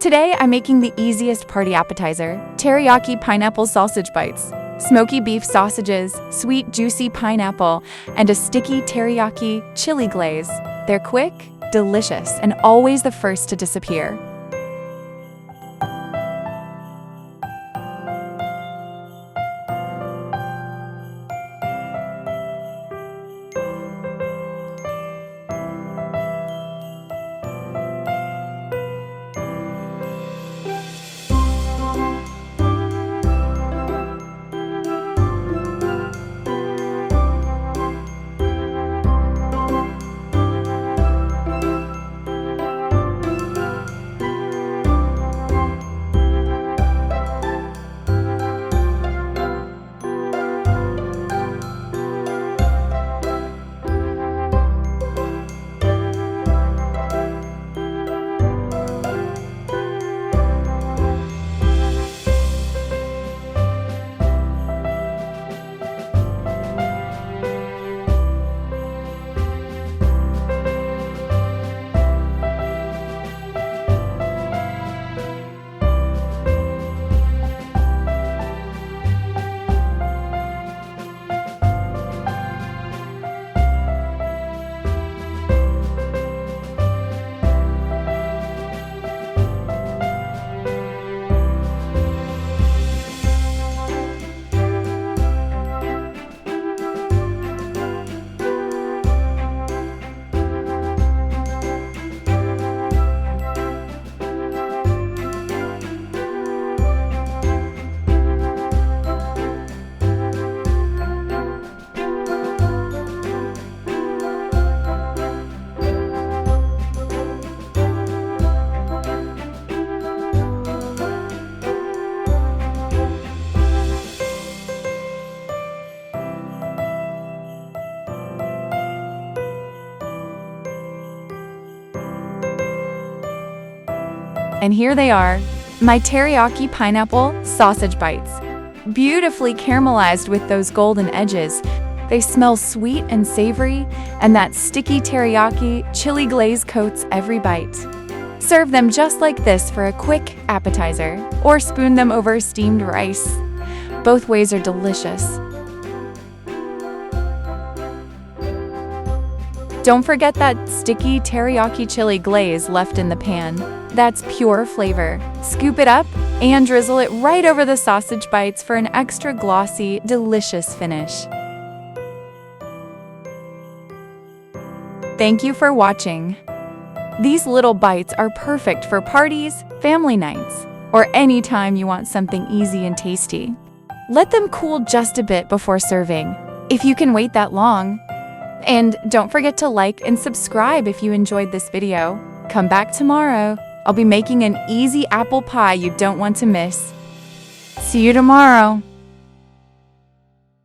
Today, I'm making the easiest party appetizer, Teriyaki Pineapple Sausage Bites. Smoky beef sausages, sweet juicy pineapple, and a sticky teriyaki chili glaze. They're quick, delicious, and always the first to disappear. And here they are, my teriyaki pineapple sausage bites. Beautifully caramelized with those golden edges. They smell sweet and savory, and that sticky teriyaki chili glaze coats every bite. Serve them just like this for a quick appetizer, or spoon them over steamed rice. Both ways are delicious. Don't forget that sticky teriyaki chili glaze left in the pan. That's pure flavor. Scoop it up and drizzle it right over the sausage bites for an extra glossy, delicious finish. Thank you for watching. These little bites are perfect for parties, family nights, or any time you want something easy and tasty. Let them cool just a bit before serving, if you can wait that long. And don't forget to like and subscribe if you enjoyed this video. Come back tomorrow. I'll be making an easy apple pie you don't want to miss. See you tomorrow.